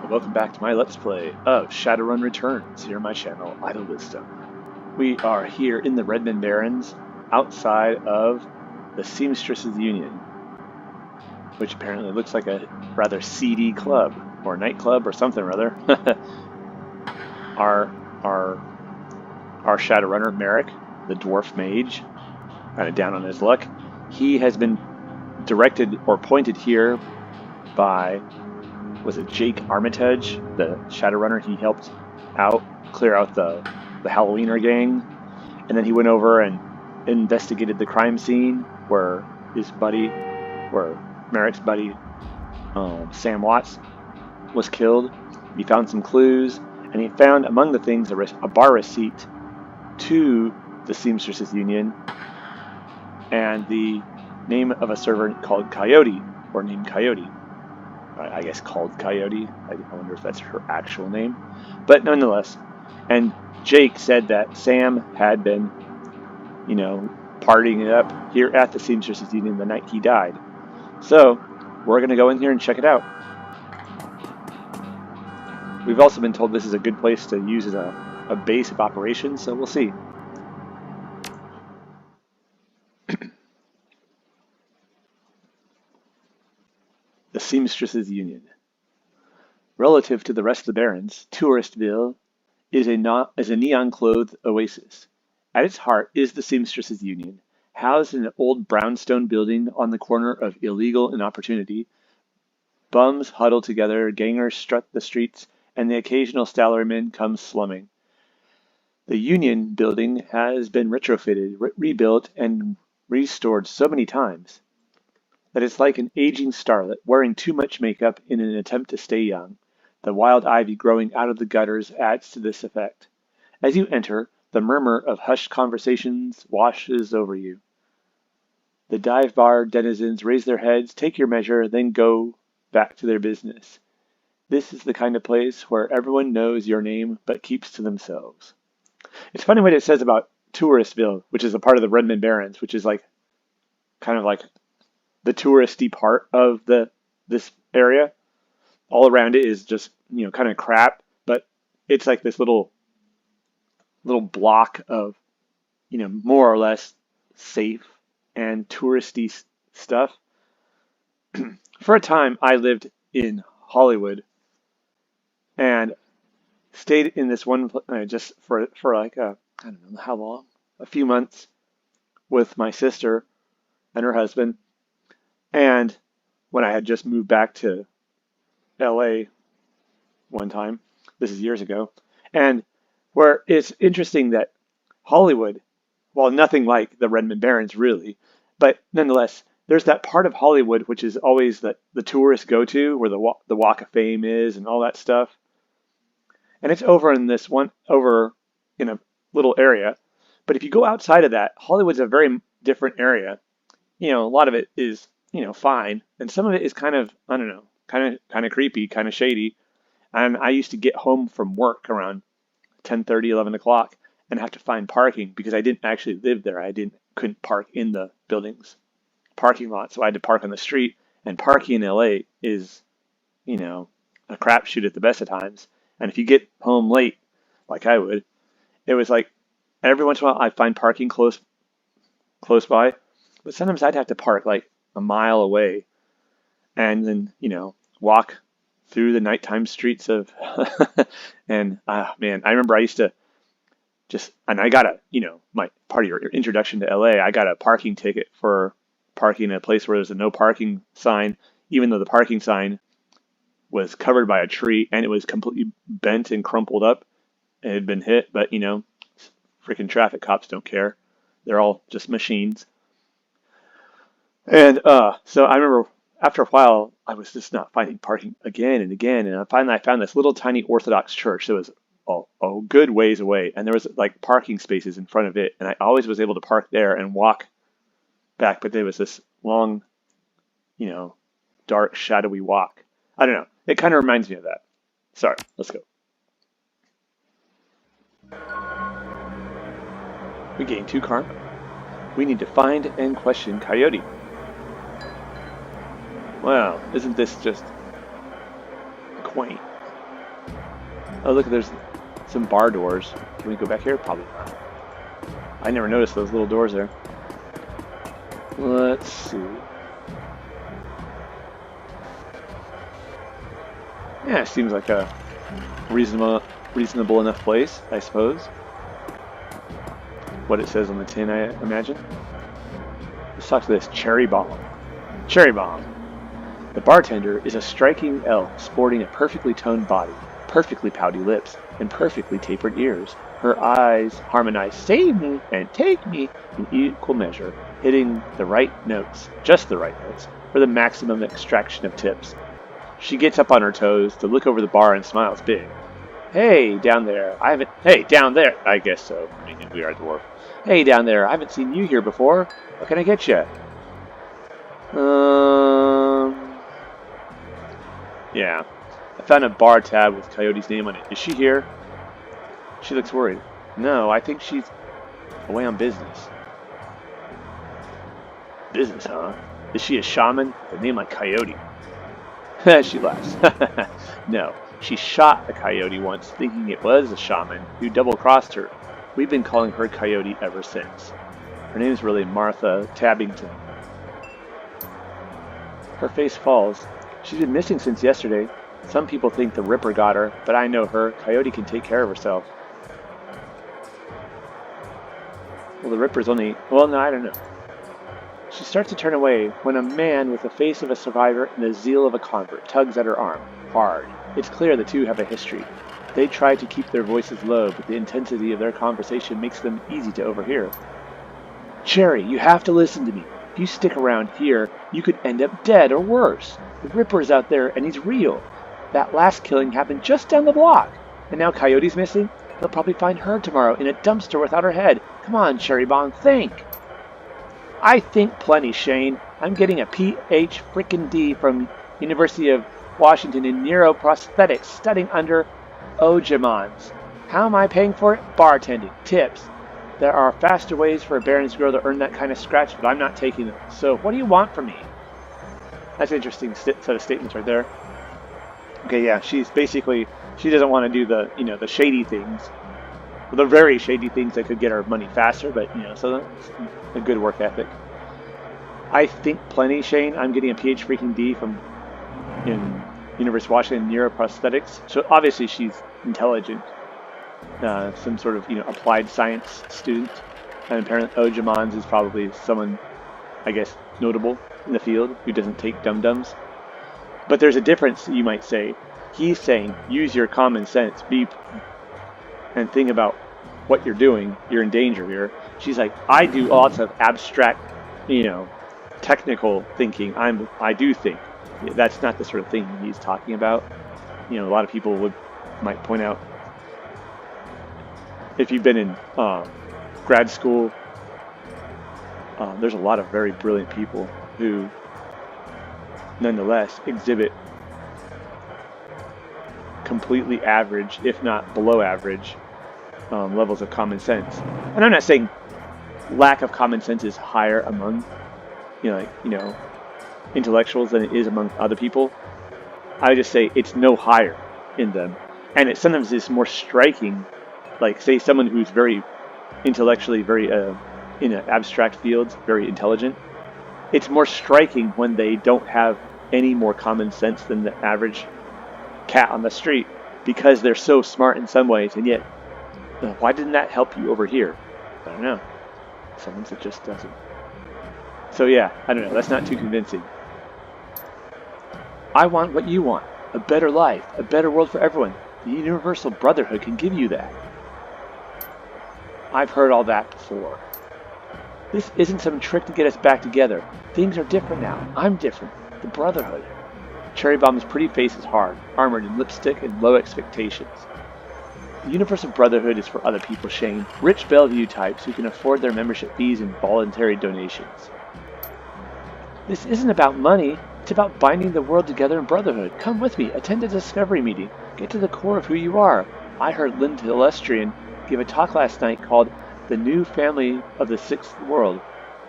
welcome back to my Let's Play of Shadowrun Returns here on my channel, Idle Wisdom. We are here in the Redmond Barrens, outside of the Seamstresses Union, which apparently looks like a rather seedy club, or nightclub, or something or other. our Shadowrunner, Merrick, the Dwarf mage, kind of down on his luck, he has been directed or pointed here by, was it Jake Armitage, the Shadowrunner? He helped out, clear out the Halloweener gang, and then he went over and investigated the crime scene where Merrick's buddy, Sam Watts, was killed. He found some clues, and he found among the things a bar receipt to the Seamstresses Union, and the name of a servant called Coyote, or named Coyote. I guess called Coyote. I wonder if that's her actual name. But nonetheless, and Jake said that Sam had been, partying it up here at the Seamstresses Union the night he died. So, we're going to go in here and check it out. We've also been told this is a good place to use as a base of operations, so we'll see. The Seamstresses Union. Relative to the rest of the Barrens, Touristville is a neon-clothed oasis. At its heart is the Seamstresses Union, housed in an old brownstone building on the corner of Illegal and Opportunity. Bums huddle together, gangers strut the streets, and the occasional salaryman comes slumming. The Union building has been retrofitted, rebuilt, and restored so many times that it's like an aging starlet wearing too much makeup in an attempt to stay young. The wild ivy growing out of the gutters adds to this effect. As you enter, the murmur of hushed conversations washes over you. The dive bar denizens raise their heads, take your measure, then go back to their business. This is the kind of place where everyone knows your name but keeps to themselves. It's funny what it says about Touristville, which is a part of the Redmond Barrens, which is kind of like the touristy part of this area. All around it is just, kind of crap, but it's like this little block of, more or less safe and touristy stuff. For a time, I lived in Hollywood and stayed in this one just for I don't know how long, a few months with my sister and her husband. And when I had just moved back to LA one time, this is years ago, and where it's interesting that Hollywood, while nothing like the Redmond Barrens really, but nonetheless, there's that part of Hollywood which is always the tourists go to, where the Walk of Fame is and all that stuff. And it's over in a little area. But if you go outside of that, Hollywood's a very different area. A lot of it is fine, and some of it is kind of, I don't know, kind of creepy, kind of shady. And I used to get home from work around 10:30, 11 o'clock and have to find parking because I didn't actually live there. Couldn't park in the building's parking lot, so I had to park on the street. And parking in LA is, a crapshoot at the best of times. And if you get home late, like I would, it was like every once in a while I'd find parking close by, but sometimes I'd have to park like a mile away and then, walk through the nighttime streets of, and man, I remember I used to and I got my part of your introduction to LA, I got a parking ticket for parking in a place where there's a no parking sign, even though the parking sign was covered by a tree and it was completely bent and crumpled up. It had been hit, but freaking traffic cops don't care. They're all just machines. And so I remember after a while, I was just not finding parking again and again. And finally, I found this little tiny Orthodox church that was a good ways away. And there was like parking spaces in front of it. And I always was able to park there and walk back. But there was this long, dark, shadowy walk. I don't know. It kind of reminds me of that. Sorry, let's go. We gained 2 karma. We need to find and question Coyote. Wow, isn't this just quaint? Oh, look, there's some bar doors. Can we go back here? Probably not. I never noticed those little doors there. Let's see. Yeah, it seems like a reasonable enough place, I suppose. What it says on the tin, I imagine. Let's talk to this Cherry Bomb. Cherry Bomb. The bartender is a striking elf sporting a perfectly toned body, perfectly pouty lips, and perfectly tapered ears. Her eyes harmonize "save me" and "take me" in equal measure, hitting the right notes, just the right notes, for the maximum extraction of tips. She gets up on her toes to look over the bar and smiles big. Hey, down there, Hey, down there! I guess so. I mean, we are Dwarf. Hey, down there, I haven't seen you here before. What can I get you? Yeah. I found a bar tab with Coyote's name on it. Is she here? She looks worried. No, I think she's away on business. Business, huh? Is she a shaman with a name like Coyote? She laughs. No, she shot a coyote once, thinking it was a shaman who double-crossed her. We've been calling her Coyote ever since. Her name's really Martha Tabbington. Her face falls. She's been missing since yesterday. Some people think the Ripper got her, but I know her. Coyote can take care of herself. Well, the Ripper's only... Well, no, I don't know. She starts to turn away when a man with the face of a survivor and the zeal of a convert tugs at her arm. Hard. It's clear the two have a history. They try to keep their voices low, but the intensity of their conversation makes them easy to overhear. Cherry, you have to listen to me. If you stick around here, you could end up dead or worse. The Ripper's out there and he's real. That last killing happened just down the block. And now Coyote's missing? They'll probably find her tomorrow in a dumpster without her head. Come on, Cherry Bomb, think. I think plenty, Shane. I'm getting a Ph frickin' D from University of Washington in neuroprosthetics, studying under Ojamans. How am I paying for it? Bartending. Tips. There are faster ways for a Baron's girl to earn that kind of scratch, but I'm not taking them. So what do you want from me? That's an interesting set of statements right there. Okay, yeah, she's basically, she doesn't want to do the, the shady things. The very shady things that could get her money faster, but, so that's a good work ethic. I think plenty, Shane. I'm getting a Ph freaking D from University of Washington neuroprosthetics. So obviously she's intelligent. Some sort of, applied science student. And apparently Ojamans is probably someone, I guess, notable in the field who doesn't take dum-dums. But there's a difference, you might say. He's saying, use your common sense, and think about what you're doing. You're in danger here. She's like, I do lots of abstract, technical thinking. I do think. That's not the sort of thing he's talking about. A lot of people might point out, if you've been in grad school, there's a lot of very brilliant people who nonetheless exhibit completely average, if not below average, levels of common sense. And I'm not saying lack of common sense is higher among, intellectuals than it is among other people. I would just say it's no higher in them. And it sometimes is more striking, like, say, someone who's very intellectually, very, in abstract fields, very intelligent. It's more striking when they don't have any more common sense than the average cat on the street, because they're so smart in some ways, and yet, why didn't that help you over here? I don't know. Sometimes it just doesn't. So yeah, I don't know. That's not too convincing. I want what you want. A better life. A better world for everyone. The Universal Brotherhood can give you that. I've heard all that before. This isn't some trick to get us back together. Things are different now. I'm different. The Brotherhood. Cherry Bomb's pretty face is hard, armored in lipstick and low expectations. The Universal Brotherhood is for other people, Shane. Rich Bellevue types who can afford their membership fees and voluntary donations. This isn't about money. It's about binding the world together in brotherhood. Come with me. Attend a discovery meeting. Get to the core of who you are. I heard Lynn Telestrian give a talk last night called The New Family of the Sixth World.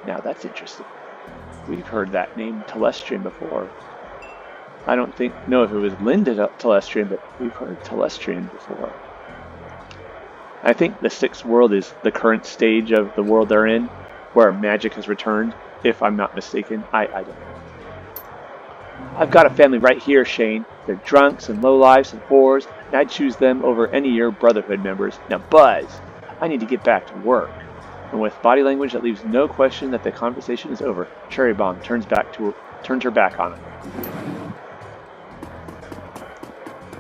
Now that's interesting. We've heard that name Telestrian before. I don't know if it was Linda Telestrian, but we've heard Telestrian before. I think the sixth world is the current stage of the world they're in, where magic has returned, if I'm not mistaken. I don't know. I've got a family right here, Shane. They're drunks and lowlifes and whores, and I'd choose them over any of your Brotherhood members. Now, Buzz, I need to get back to work. And with body language that leaves no question that the conversation is over, Cherry Bomb turns her back on him.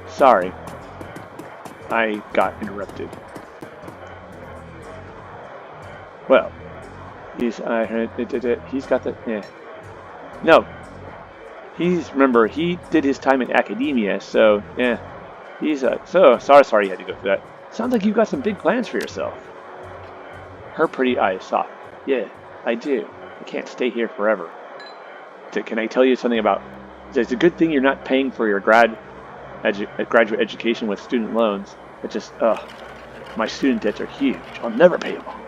Sorry, I got interrupted. Well, he's got the, No, remember, he did his time in academia, so, he's, so sorry you had to go through that. Sounds like you've got some big plans for yourself. Her pretty eyes soft. Yeah, I do. I can't stay here forever. Can I tell you something about, it's a good thing you're not paying for your graduate education with student loans. It just, my student debts are huge. I'll never pay them off.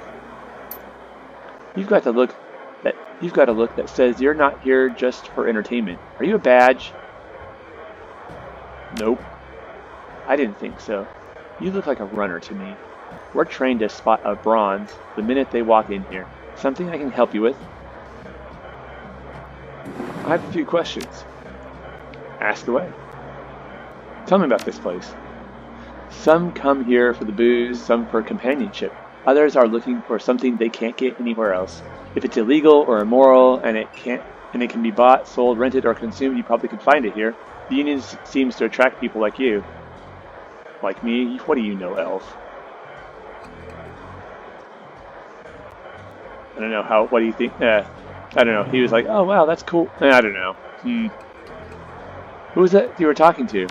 You've got a look that says you're not here just for entertainment. Are you a badge? Nope. I didn't think so. You look like a runner to me. We're trained to spot a bronze the minute they walk in here. Something I can help you with? I have a few questions. Ask away. Tell me about this place. Some come here for the booze, some for companionship. Others are looking for something they can't get anywhere else. If it's illegal or immoral and it can be bought, sold, rented, or consumed, you probably could find it here. The Union seems to attract people like you. Like me? What do you know, Elf? I don't know, what do you think? I don't know. He was like, oh wow, that's cool. I don't know. Who was that you were talking to?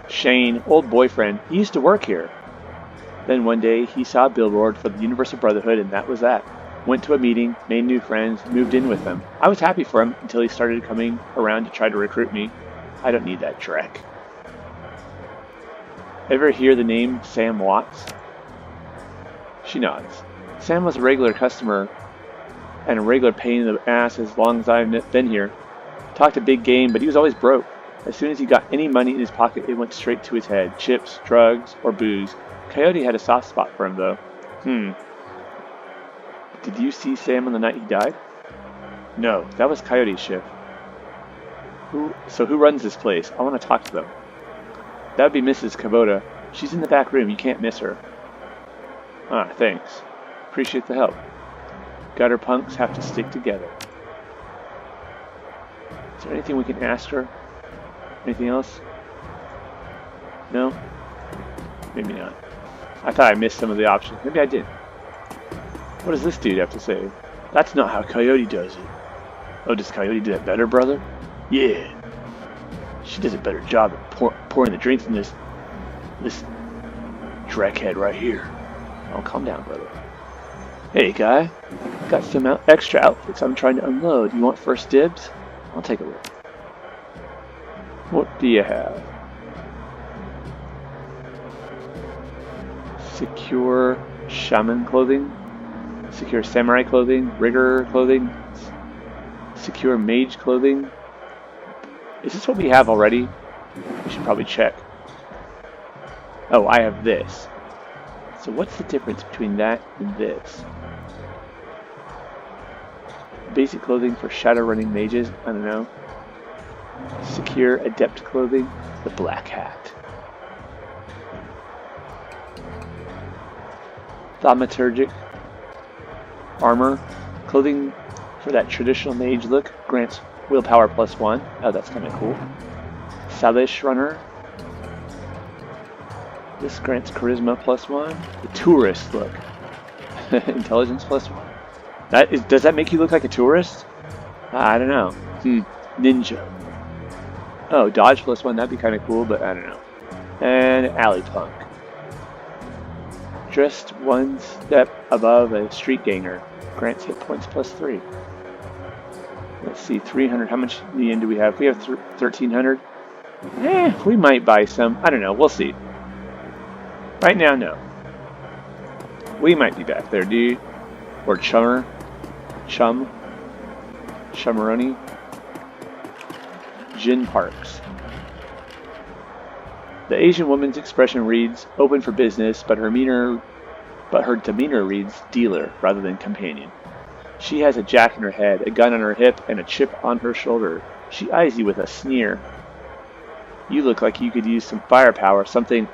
Shane, old boyfriend. He used to work here. Then one day he saw a billboard for the Universal Brotherhood, and that was that. Went to a meeting, made new friends, moved in with them. I was happy for him until he started coming around to try to recruit me. I don't need that dreck. Ever hear the name Sam Watts? She nods. Sam was a regular customer and a regular pain in the ass as long as I've been here. Talked a big game, but he was always broke. As soon as he got any money in his pocket, it went straight to his head. Chips, drugs, or booze. Coyote had a soft spot for him, though. Did you see Sam on the night he died? No, that was Coyote's shift. So who runs this place? I want to talk to them. That would be Mrs. Kubota. She's in the back room. You can't miss her. Ah, thanks. Appreciate the help. Gutter punks have to stick together. Is there anything we can ask her? Anything else? No? Maybe not. I thought I missed some of the options. Maybe I did. What does this dude have to say? That's not how Coyote does it. Oh, does Coyote do that better, brother? Yeah. She does a better job at pouring the drinks in this dreckhead right here. Oh, calm down, brother. Hey, guy. Got some extra outfits I'm trying to unload. You want first dibs? I'll take a look. What do you have? Secure shaman clothing, secure samurai clothing, rigger clothing, secure mage clothing. Is this what we have already? We should probably check. Oh, I have this. So what's the difference between that and this? Basic clothing for shadowrunning mages? I don't know. Secure adept clothing, the black hat. Thaumaturgic armor, clothing for that traditional mage look, grants willpower +1. Oh, that's kind of cool. Salish runner. This grants charisma +1. The tourist look. Intelligence +1. Does that make you look like a tourist? I don't know. Ninja. Oh, dodge +1. That'd be kind of cool, but I don't know. And alley punk. Dressed one step above a street ganger. Grants hit points +3. Let's see, 300. How much in the end do we have? We have 1,300. We might buy some. I don't know. We'll see. Right now, no. We might be back there, dude. Or Chummaroni. Jin Parks. The Asian woman's expression reads open for business, but her demeanor reads dealer rather than companion. She has a jack in her head, a gun on her hip, and a chip on her shoulder. She eyes you with a sneer. You look like you could use some firepower, something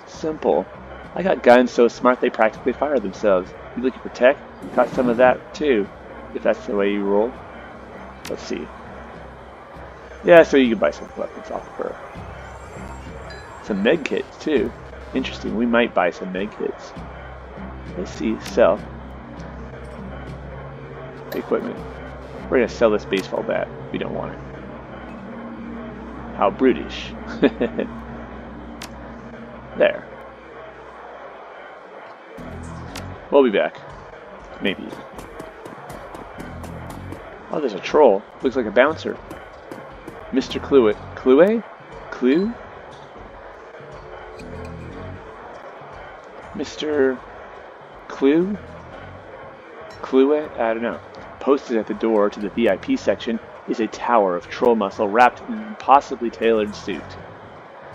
simple. I got guns so smart they practically fire themselves. You looking for tech? Got some of that too, if that's the way you roll. Let's see. Yeah, so you can buy some weapons off of her. Some med kits too. Interesting, we might buy some med kits. Let's see, sell. Equipment. We're gonna sell this baseball bat. We don't want it. How brutish. There. We'll be back. Maybe. Oh, there's a troll. Looks like a bouncer. Mr. Clue. Clue? Clue? Mr. Clue? Clue? I don't know. Posted at the door to the VIP section is a tower of troll muscle wrapped in an impossibly tailored suit.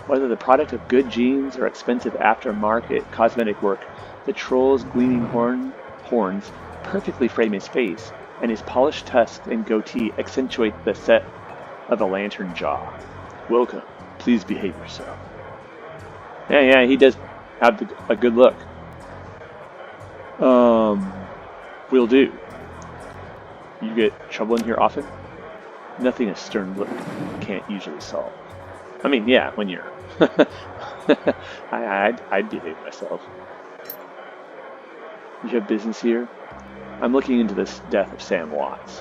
Whether the product of good genes or expensive aftermarket cosmetic work, the troll's gleaming horns perfectly frame his face, and his polished tusks and goatee accentuate the set of a lantern jaw. Welcome. Please behave yourself. Yeah, he does have a good look. Will do. You get trouble in here often? Nothing a stern look can't usually solve. I mean, yeah, when you're... I'd behave myself. You have business here? I'm looking into this death of Sam Watts.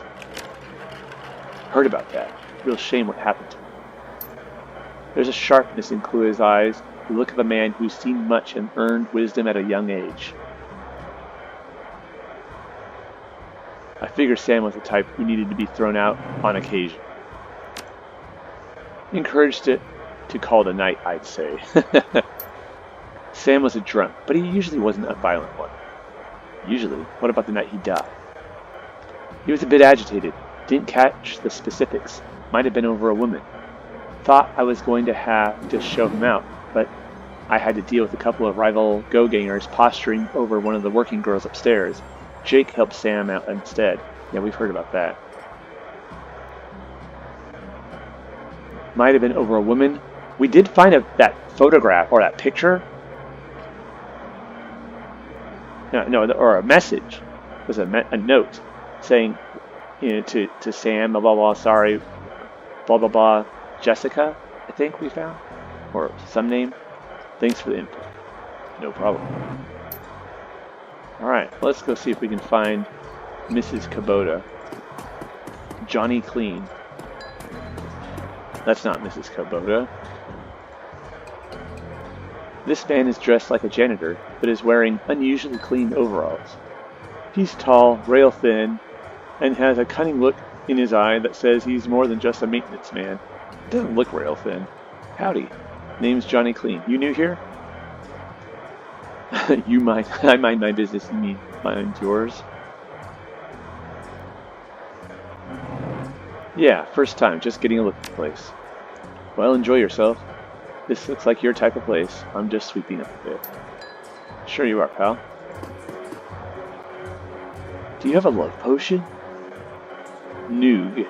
Heard about that. Real shame what happened to him. There's a sharpness in Clue's eyes, the look of a man who's seen much and earned wisdom at a young age. I figure Sam was the type who needed to be thrown out on occasion. Encouraged it to call it a night, I'd say. Sam was a drunk, but he usually wasn't a violent one. Usually? What about the night he died? He was a bit agitated. Didn't catch the specifics. Might have been over a woman. Thought I was going to have to show him out, but I had to deal with a couple of rival go-gangers posturing over one of the working girls upstairs. Jake helped Sam out instead. Yeah, we've heard about that. Might have been over a woman. We did find that photograph or that picture. No, or a message. It was a note saying, to Sam, blah blah blah. Sorry, blah blah blah. Jessica, I think we found, or some name. Thanks for the info. No problem. All right, let's go see if we can find Mrs. Kubota. Johnny Clean. That's not Mrs. Kubota. This man is dressed like a janitor, but is wearing unusually clean overalls. He's tall, rail thin, and has a cunning look in his eye that says he's more than just a maintenance man. Doesn't look rail thin. Howdy. Name's Johnny Clean. You new here? You mind? I mind my business. You mean mind yours? Yeah, first time. Just getting a look at the place. Well, enjoy yourself. This looks like your type of place. I'm just sweeping up a bit. Sure you are, pal. Do you have a love potion? Noog.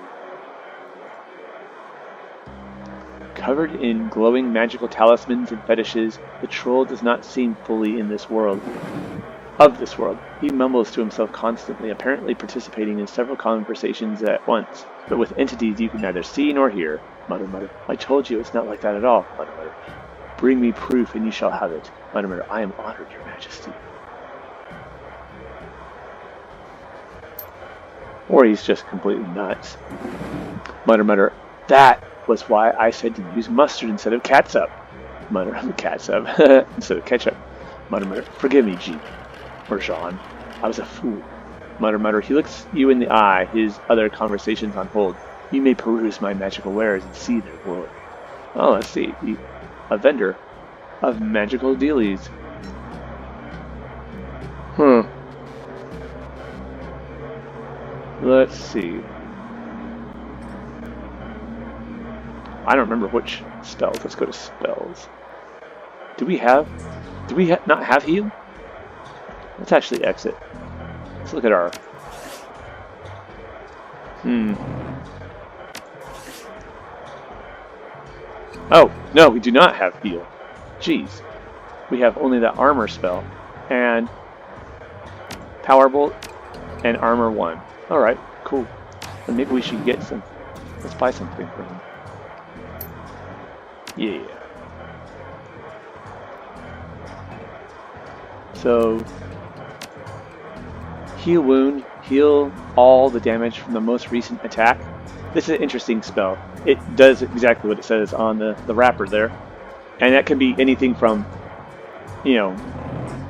Covered in glowing magical talismans and fetishes, the troll does not seem fully in this world. Of this world. He mumbles to himself constantly, apparently participating in several conversations at once, but with entities you can neither see nor hear. Mutter, mutter. I told you it's not like that at all. Mutter, mutter. Bring me proof and you shall have it. Mutter, mutter. I am honored, your majesty. Or he's just completely nuts. Mutter, mutter. That was why I said to use mustard instead of catsup. Mutter, catsup. Instead of ketchup. Mutter, mutter. Forgive me, Jean. Or Jean. I was a fool. Mutter, mutter. He looks you in the eye, his other conversations on hold. You may peruse my magical wares and see their glory. Oh, let's see. A vendor of magical dealies. Let's see. I don't remember which spells. Let's go to spells. Do we not have heal? Let's actually exit. Let's look at our... Oh, no, we do not have heal. Jeez. We have only that armor spell. And Power Bolt and Armor 1. Alright, cool. And maybe we should get some... Let's buy something from him. Yeah. So... Heal Wound. Heal all the damage from the most recent attack. This is an interesting spell. It does exactly what it says on the wrapper there. And that can be anything from, you know,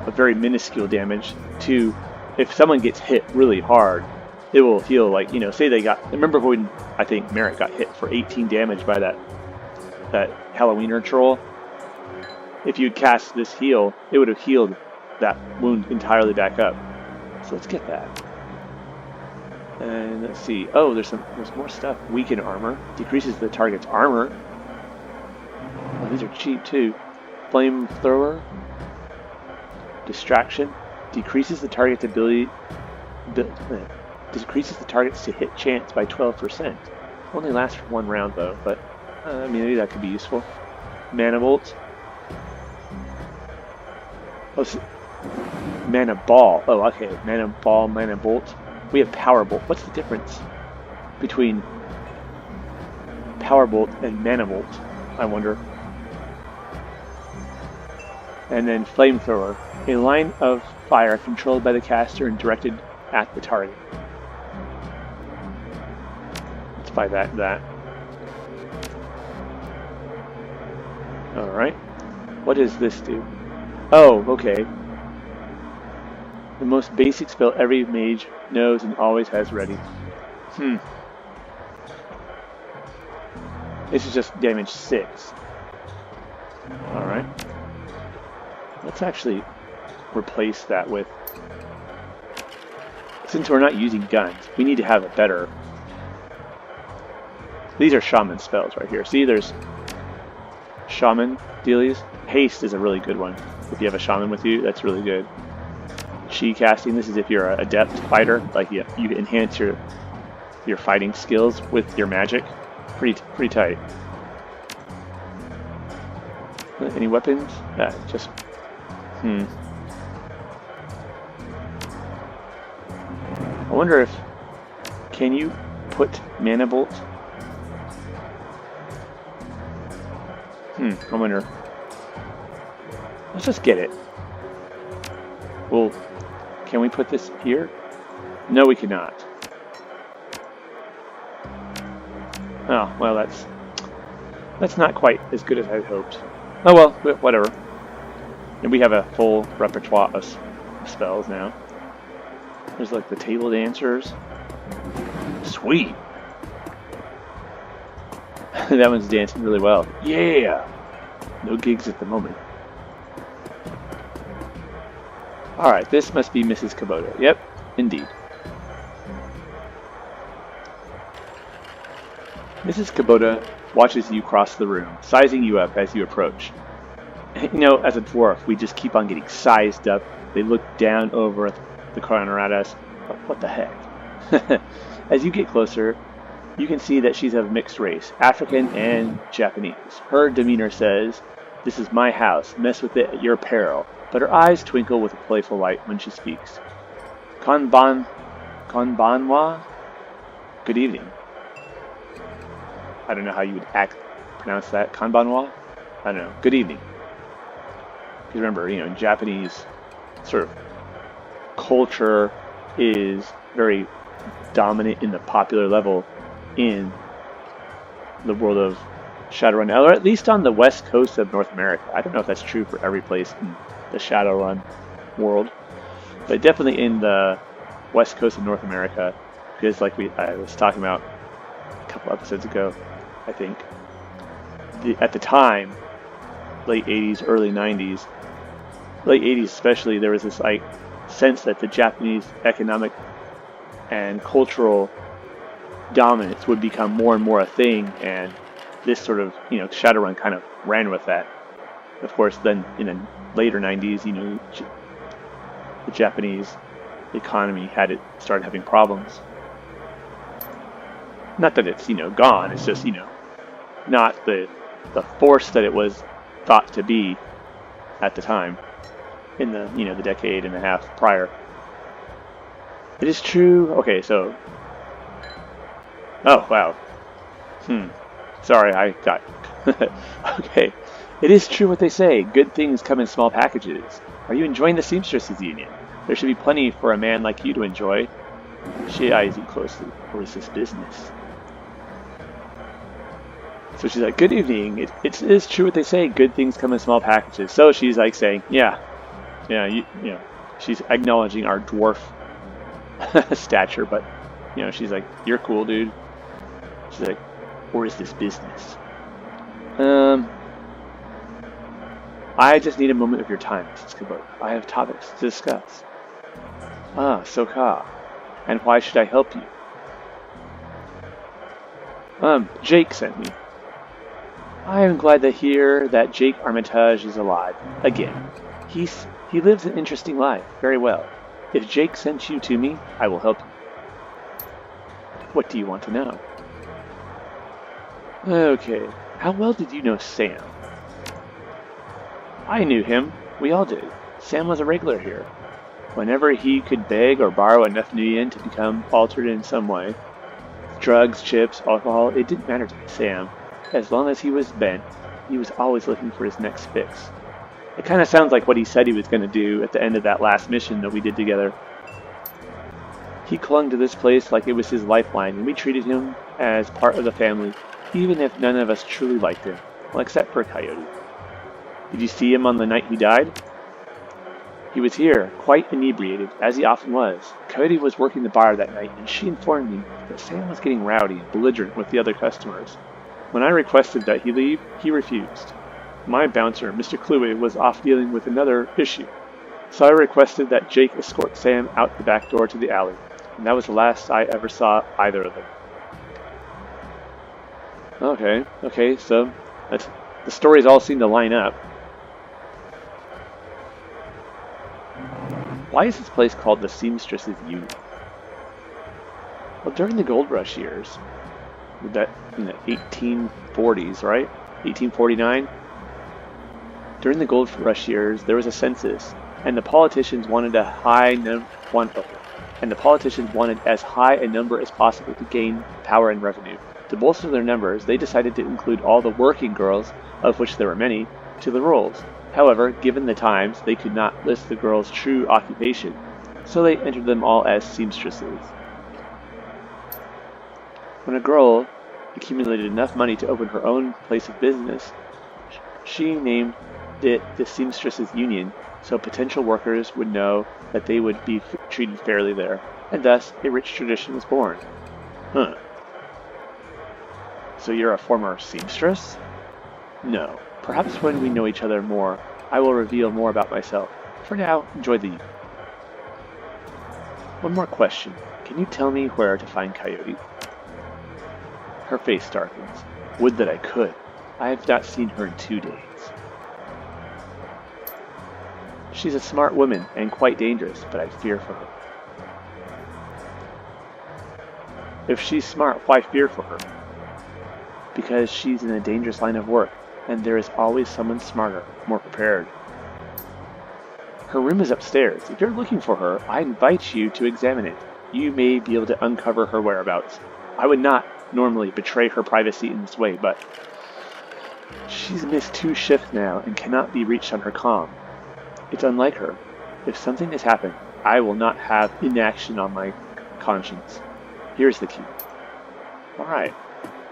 a very minuscule damage to, if someone gets hit really hard, it will heal, like, you know, say they got, remember when I think Merrick got hit for 18 damage by that Halloweener troll? If you'd cast this heal, it would have healed that wound entirely back up. So let's get that. And let's see. Oh, there's more stuff. Weaken armor. Decreases the target's armor. Oh, these are cheap too. Flamethrower. Distraction. Decreases the target's ability. Decreases the target's to hit chance by 12%. Only lasts for 1 round though, but I mean, maybe that could be useful. Mana Bolt. Oh, Mana Ball. Oh, okay. Mana Ball, Mana Bolt. We have Power Bolt. What's the difference between Power Bolt and Mana Bolt, I wonder? And then Flamethrower. A line of fire controlled by the caster and directed at the target. Let's buy that. Alright. What does this do? Oh, okay. The most basic spell every mage knows and always has ready. This is just damage 6. Alright. Let's actually replace that with... Since we're not using guns, we need to have a better... These are shaman spells right here. See, there's shaman dealies. Haste is a really good one. If you have a shaman with you, that's really good. Chi casting, this is if you're an adept fighter, like you enhance your fighting skills with your magic. Pretty tight. Any weapons? Just I wonder if can you put Mana Bolt? I wonder. Let's just get it. Well, can we put this here? No, we cannot. Oh, well, that's not quite as good as I hoped. Oh well, whatever. And we have a full repertoire of spells now. There's like the table dancers. Sweet. That one's dancing really well. Yeah. No gigs at the moment. Alright, this must be Mrs. Kubota. Yep, indeed. Mrs. Kubota watches you cross the room, sizing you up as you approach. You know, as a dwarf, we just keep on getting sized up. They look down over the corner at us. What the heck? As you get closer, you can see that she's of mixed race, African and Japanese. Her demeanor says, "This is my house, mess with it at your peril," but her eyes twinkle with a playful light when she speaks. Konbanwa? Good evening. I don't know how you would pronounce that. Konbanwa? I don't know. Good evening. Because remember, you know, Japanese sort of culture is very dominant in the popular level in the world of Shadowrun, or at least on the west coast of North America. I don't know if that's true for every place in the Shadowrun world, but definitely in the west coast of North America, because like I was talking about a couple episodes ago, I think, at the time, late 80s, early 90s, late 80s especially, there was this like sense that the Japanese economic and cultural dominance would become more and more a thing, and this sort of, Shadowrun kind of ran with that. Of course, then in the later 90s, the Japanese economy started having problems. Not that it's, gone, it's just, not the force that it was thought to be at the time in the, the decade and a half prior. It is true. Okay, so. Oh, wow. Sorry, I got. Okay. It is true what they say. Good things come in small packages. Are you enjoying the Seamstresses Union? There should be plenty for a man like you to enjoy. She eyes you closely. Or is this business? So she's like, good evening. It is true what they say. Good things come in small packages. So she's like saying, yeah, she's acknowledging our dwarf stature, but, she's like, you're cool, dude. She's like, or is this business? I just need a moment of your time, Mrs. Kubota. I have topics to discuss. Ah, so ka. And why should I help you? Jake sent me. I am glad to hear that Jake Armitage is alive. Again. He lives an interesting life. Very well. If Jake sent you to me, I will help you. What do you want to know? Okay. How well did you know Sam? I knew him. We all did. Sam was a regular here. Whenever he could beg or borrow enough yen to become altered in some way, drugs, chips, alcohol, it didn't matter to Sam. As long as he was bent, he was always looking for his next fix. It kind of sounds like what he said he was going to do at the end of that last mission that we did together. He clung to this place like it was his lifeline, and we treated him as part of the family, even if none of us truly liked him. Well, except for Coyote. Did you see him on the night he died? He was here, quite inebriated, as he often was. Coyote was working the bar that night, and she informed me that Sam was getting rowdy and belligerent with the other customers. When I requested that he leave, he refused. My bouncer, Mr. Cluey, was off dealing with another issue, so I requested that Jake escort Sam out the back door to the alley, and that was the last I ever saw either of them. Okay, so the stories all seem to line up. Why is this place called the Seamstresses Union? Well, during the gold rush years, that in the 1840s, right? 1849? During the gold rush years, there was a census, and the politicians wanted as high a number as possible to gain power and revenue. To bolster their numbers, they decided to include all the working girls, of which there were many, to the rolls. However, given the times, they could not list the girls' true occupation, so they entered them all as seamstresses. When a girl accumulated enough money to open her own place of business, she named it the Seamstresses Union, so potential workers would know that they would be treated fairly there, and thus a rich tradition was born. Huh. So you're a former seamstress? No. Perhaps when we know each other more, I will reveal more about myself. For now, enjoy the evening. One more question. Can you tell me where to find Coyote? Her face darkens. Would that I could. I have not seen her in 2 days. She's a smart woman and quite dangerous, but I fear for her. If she's smart, why fear for her? Because she's in a dangerous line of work, and there is always someone smarter, more prepared. Her room is upstairs. If you're looking for her, I invite you to examine it. You may be able to uncover her whereabouts. I would not normally betray her privacy in this way, but she's missed 2 shifts now and cannot be reached on her comm. It's unlike her. If something has happened, I will not have inaction on my conscience. Here's the key. Alright.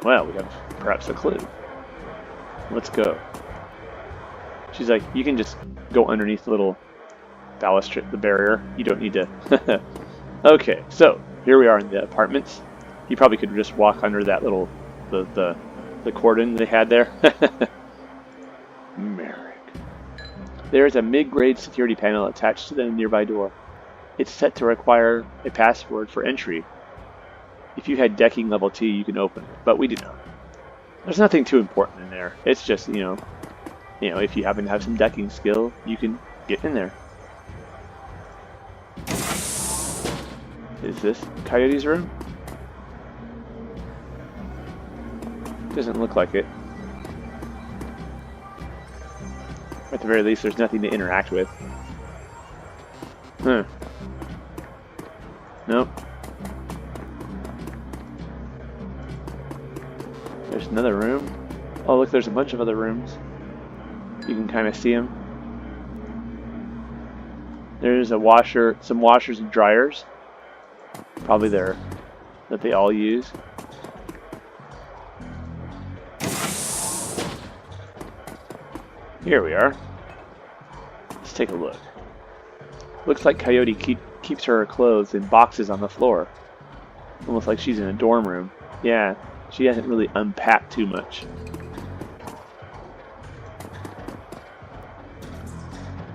Well, we have perhaps a clue. Let's go. She's like, you can just go underneath the little balustrade, the barrier. You don't need to. Okay, so here we are in the apartments. You probably could just walk under that little, the cordon they had there. Merrick. There is a mid-grade security panel attached to the nearby door. It's set to require a password for entry. If you had decking level 2, you can open it, but we do not. There's nothing too important in there. It's just, if you happen to have some decking skill, you can get in there. Is this Coyote's room? Doesn't look like it. At the very least, there's nothing to interact with. Huh. Nope. There's another room. Oh, look, there's a bunch of other rooms. You can kind of see them. There's a washer, some washers and dryers. Probably there that they all use. Here we are. Let's take a look. Looks like Coyote keeps her clothes in boxes on the floor. Almost like she's in a dorm room. Yeah, she hasn't really unpacked too much.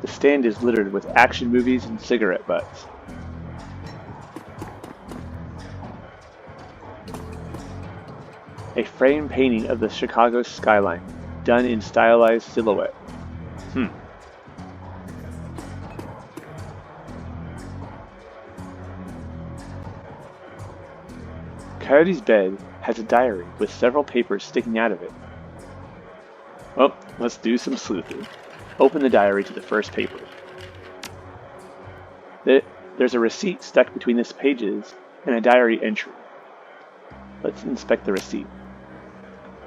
The stand is littered with action movies and cigarette butts. A framed painting of the Chicago skyline, done in stylized silhouette. Coyote's bed has a diary with several papers sticking out of it. Well, let's do some sleuthing. Open the diary to the first paper. There's a receipt stuck between the pages and a diary entry. Let's inspect the receipt.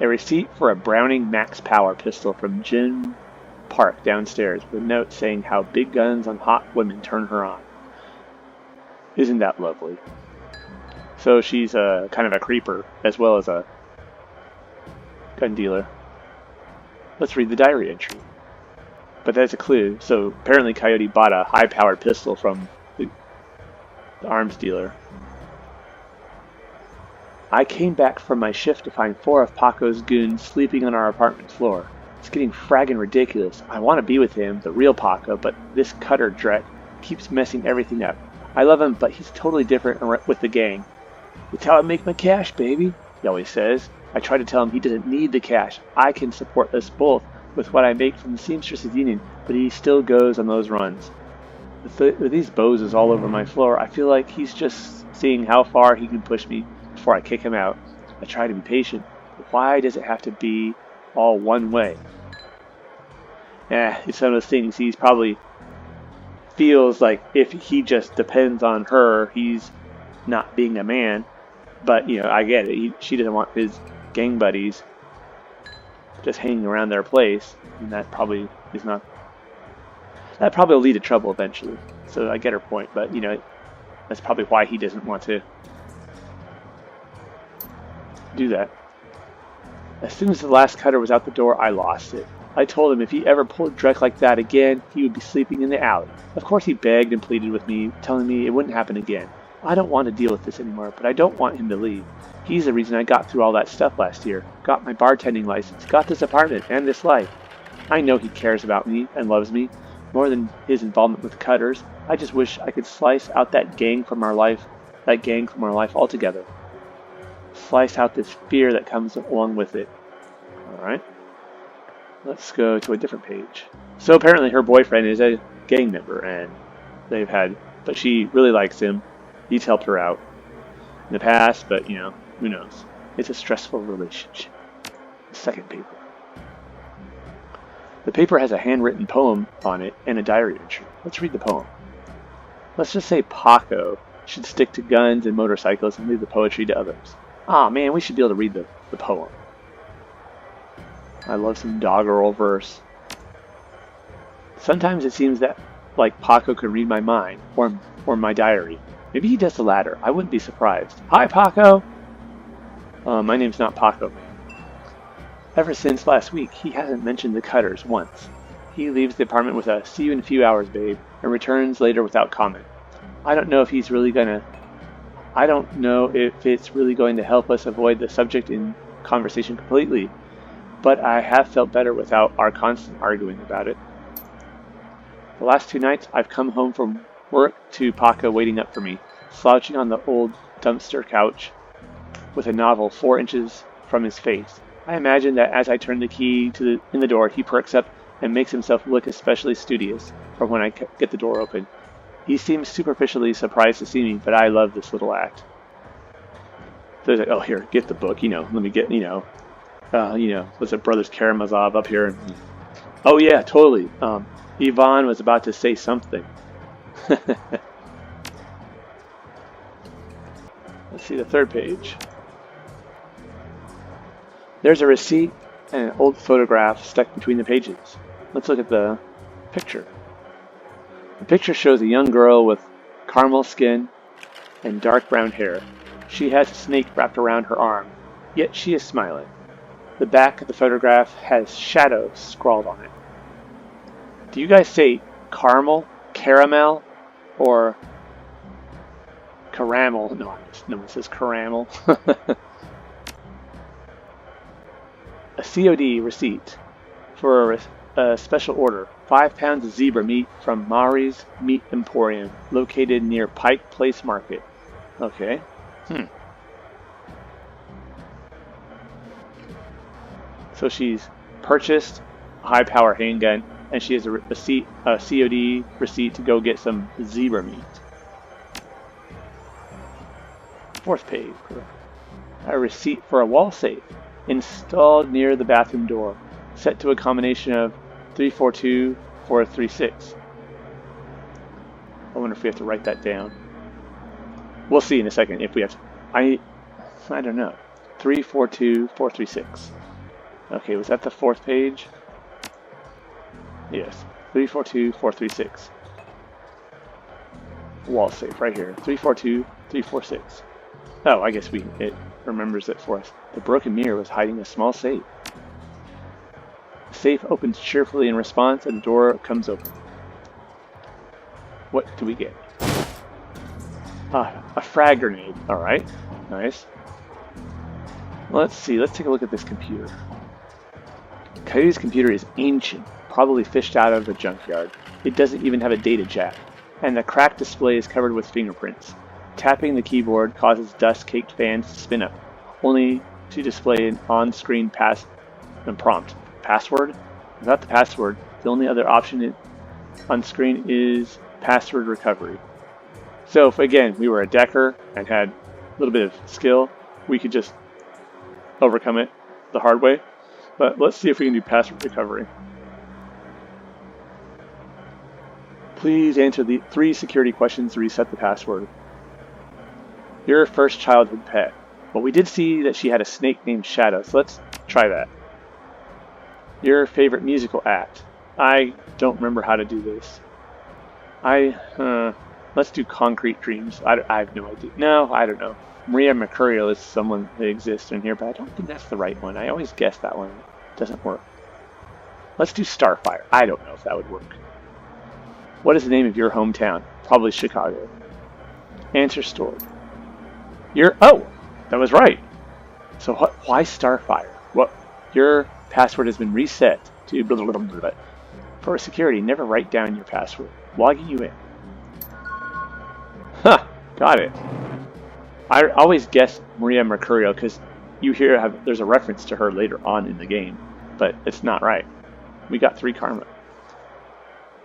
A receipt for a Browning Max Power pistol from Jim Park downstairs with a note saying how big guns on hot women turn her on. Isn't that lovely? So she's kind of a creeper as well as a gun dealer. Let's read the diary entry. But that's a clue. So apparently Coyote bought a high-powered pistol from the arms dealer. I came back from my shift to find 4 of Paco's goons sleeping on our apartment floor. It's getting fragging ridiculous. I want to be with him, the real Paco, but this cutter dreck keeps messing everything up. I love him, but he's totally different with the gang. It's how I make my cash, baby, he always says. I try to tell him he doesn't need the cash. I can support us both with what I make from the Seamstresses Union, but he still goes on those runs. With these bozos all over my floor, I feel like he's just seeing how far he can push me before I kick him out. I try to be patient, but why does it have to be all one way? It's one of those things. He's probably feels like if he just depends on her, he's not being a man. But, I get it. She doesn't want his gang buddies just hanging around their place. And that probably is not... That probably will lead to trouble eventually. So I get her point. But, that's probably why he doesn't want to do that. As soon as the last cutter was out the door, I lost it. I told him if he ever pulled Drek like that again, he would be sleeping in the alley. Of course he begged and pleaded with me, telling me it wouldn't happen again. I don't want to deal with this anymore, but I don't want him to leave. He's the reason I got through all that stuff last year. Got my bartending license, got this apartment, and this life. I know he cares about me and loves me, more than his involvement with cutters. I just wish I could slice out that gang from our life altogether. Slice out this fear that comes along with it. Alright. Let's go to a different page. So apparently her boyfriend is a gang member, and but she really likes him. He's helped her out in the past, but, who knows. It's a stressful relationship. Second paper. The paper has a handwritten poem on it and a diary entry. Let's read the poem. Let's just say Paco should stick to guns and motorcycles and leave the poetry to others. Aw, man, we should be able to read the poem. I love some doggerel verse. Sometimes it seems that like Paco could read my mind or my diary. Maybe he does the latter. I wouldn't be surprised. Hi, Paco! My name's not Paco, man. Ever since last week, he hasn't mentioned the cutters once. He leaves the apartment with a "see you in a few hours, babe," and returns later without comment. I don't know if it's really going to help us avoid the subject in conversation completely, but I have felt better without our constant arguing about it. The last 2 nights, I've come home from work to Paco waiting up for me, slouching on the old dumpster couch with a novel 4 inches from his face. I imagine that as I turn the key in the door, he perks up and makes himself look especially studious for when I get the door open. He seems superficially surprised to see me, but I love this little act. So he's like, oh, here, get the book, let me get, was it Brothers Karamazov up here? Oh, yeah, totally. Ivan was about to say something. Let's see the third page. There's a receipt and an old photograph stuck between the pages. Let's look at the picture. The picture shows a young girl with caramel skin and dark brown hair. She has a snake wrapped around her arm, yet she is smiling. The back of the photograph has shadows scrawled on it. Do you guys say caramel, or caramel? No, it says caramel. A COD receipt for a special order. 5 pounds of zebra meat from Mari's Meat Emporium, located near Pike Place Market. Okay. So she's purchased a high-power handgun, and she has a COD receipt to go get some zebra meat. Fourth page. A receipt for a wall safe installed near the bathroom door, set to a combination of 342, 436. I wonder if we have to write that down. We'll see in a second if we have to. I don't know. 342, 436. Okay, was that the fourth page? Yes. 342, 436. Wall safe right here. 342, 346. Oh, I guess it remembers it for us. The broken mirror was hiding a small safe. The safe opens cheerfully in response, and the door comes open. What do we get? A frag grenade. Alright, nice. Let's see, let's take a look at this computer. Coyote's computer is ancient, probably fished out of a junkyard. It doesn't even have a data jack, and the cracked display is covered with fingerprints. Tapping the keyboard causes dust-caked fans to spin up, only to display an on-screen prompt. Password? Without the password, the only other option on screen is password recovery. So if, again, we were a decker and had a little bit of skill, we could just overcome it the hard way. But let's see if we can do password recovery. Please answer the 3 security questions to reset the password. Your first childhood pet. Well, we did see that she had a snake named Shadow, so let's try that. Your favorite musical act. I don't remember how to do this. Let's do Concrete Dreams. I have no idea. No, I don't know. Maria Mercurial is someone that exists in here, but I don't think that's the right one. I always guess that one doesn't work. Let's do Starfire. I don't know if that would work. What is the name of your hometown? Probably Chicago. Answer stored. Oh, that was right. So why Starfire? What? Your password has been reset to blah, blah, blah, blah, blah. For security, never write down your password. Logging you in. Huh, got it. I always guess Maria Mercurial because you hear there's a reference to her later on in the game, but it's not right. We got 3 karma.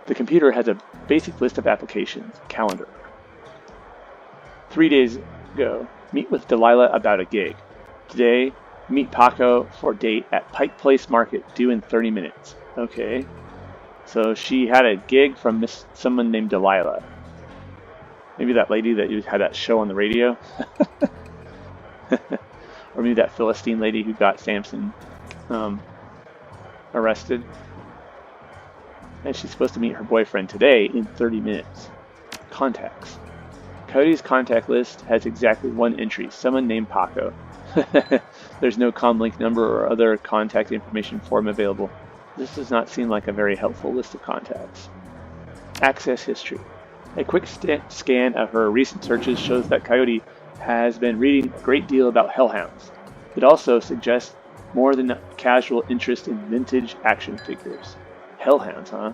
The computer has a basic list of applications. Calendar. 3 days ago, meet with Delilah about a gig. Today, meet Paco for date at Pike Place Market, due in 30 minutes. Okay. So she had a gig from someone named Delilah. Maybe that lady that had that show on the radio. Or maybe that Philistine lady who got Samson arrested. And she's supposed to meet her boyfriend today in 30 minutes. Contacts. Coyote's contact list has exactly 1 entry, someone named Paco. There's no comlink number or other contact information form available. This does not seem like a very helpful list of contacts. Access history. A quick scan of her recent searches shows that Coyote has been reading a great deal about hellhounds. It also suggests more than casual interest in vintage action figures. Hellhounds, huh?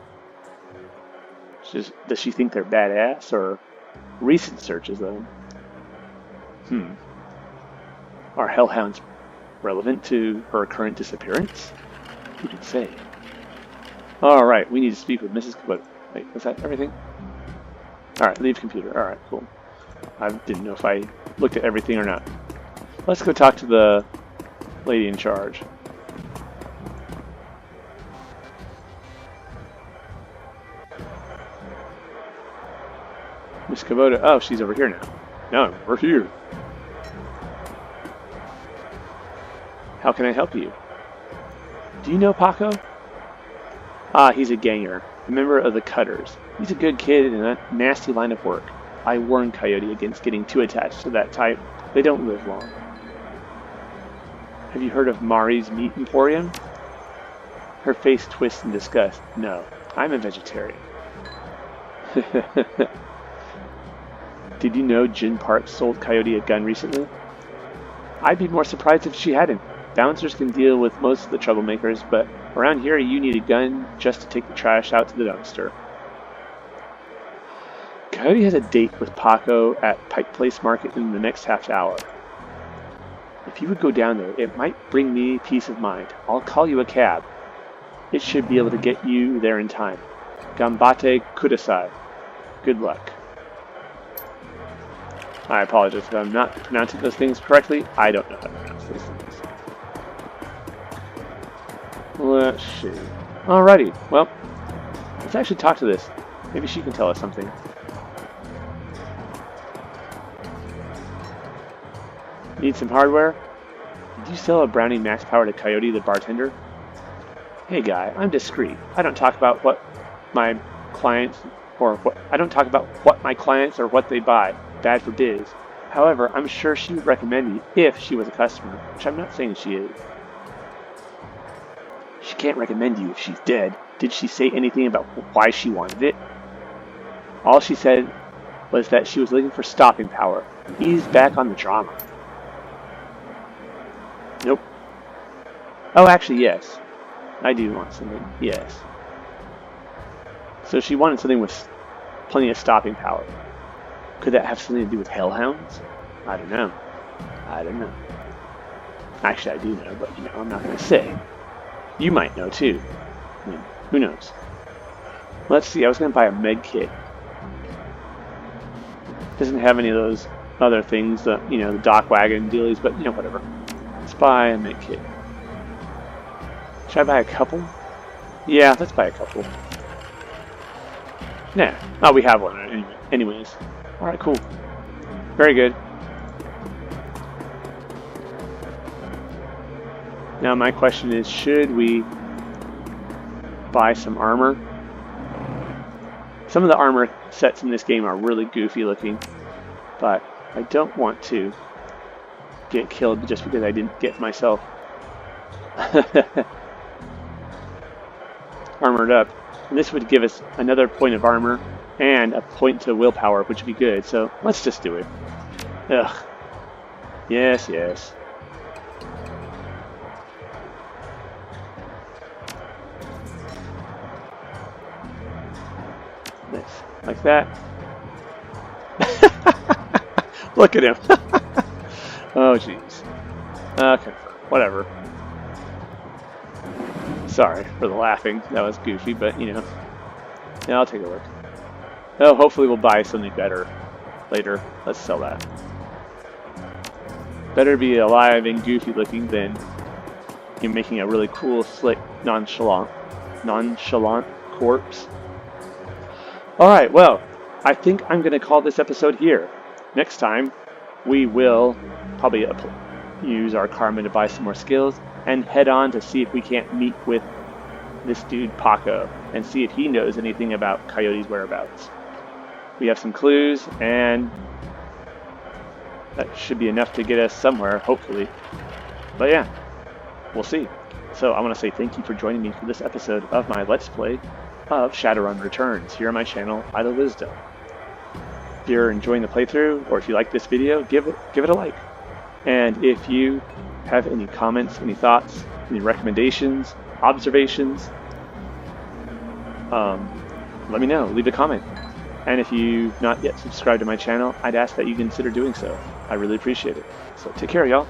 Does she think they're badass, or recent searches of them? Are hellhounds relevant to her current disappearance? Who can say? Alright, we need to speak with Mrs. Coyote. Wait, was that everything? Alright, leave computer. Alright, cool. I didn't know if I looked at everything or not. Let's go talk to the lady in charge. Miss Coyote. Oh, she's over here now. No, we're here. How can I help you? Do you know Paco? Ah, he's a ganger, a member of the Cutters. He's a good kid in a nasty line of work. I warn Coyote against getting too attached to that type. They don't live long. Have you heard of Mari's Meat Emporium? Her face twists in disgust. No, I'm a vegetarian. Did you know Jin Park sold Coyote a gun recently? I'd be more surprised if she hadn't. Bouncers can deal with most of the troublemakers, but around here you need a gun just to take the trash out to the dumpster. Coyote has a date with Paco at Pike Place Market in the next half hour. If you would go down there, it might bring me peace of mind. I'll call you a cab. It should be able to get you there in time. Gambate kudasai. Good luck. I apologize if I'm not pronouncing those things correctly. I don't know how to pronounce those things. Let's see. Alrighty, well, let's actually talk to this. Maybe she can tell us something. Need some hardware? Did you sell a Brownie Max Power to Coyote the bartender? Hey guy, I'm discreet. I don't talk about what my clients or what they buy. Bad for biz. However, I'm sure she would recommend me if she was a customer, which I'm not saying she is. She can't recommend you if she's dead. Did she say anything about why she wanted it? All she said was that she was looking for stopping power. Ease back on the drama. Nope. Oh, actually, yes. I do want something. Yes. So she wanted something with plenty of stopping power. Could that have something to do with hellhounds? I don't know. I don't know. Actually, I do know, but I'm not going to say. You might know too. I mean, who knows? Let's see, I was going to buy a med kit. Doesn't have any of those other things, the dock wagon dealies, but whatever. Let's buy a med kit. Should I buy a couple? Yeah, let's buy a couple. Nah. Oh, we have one anyways. Alright, cool. Very good. Now my question is, should we buy some armor? Some of the armor sets in this game are really goofy looking, but I don't want to get killed just because I didn't get myself armored up. And this would give us another point of armor and a point to willpower, which would be good. So let's just do it. Ugh. Yes, yes. Nice. Like that. Look at him. Oh, jeez. Okay, whatever. Sorry for the laughing. That was goofy, but yeah, I'll take a look. Oh, hopefully we'll buy something better later. Let's sell that. Better be alive and goofy looking than you're making a really cool, slick, nonchalant corpse. Alright, well, I think I'm going to call this episode here. Next time, we will probably use our karma to buy some more skills and head on to see if we can't meet with this dude Paco and see if he knows anything about Coyote's whereabouts. We have some clues, and that should be enough to get us somewhere, hopefully. But yeah, we'll see. So I want to say thank you for joining me for this episode of my Let's Play of Shadowrun Returns here on my channel, Idle Wisdom. If you're enjoying the playthrough, or if you like this video, give it a like. And if you have any comments, any thoughts, any recommendations, observations, let me know. Leave a comment. And if you've not yet subscribed to my channel, I'd ask that you consider doing so. I really appreciate it. So take care, y'all.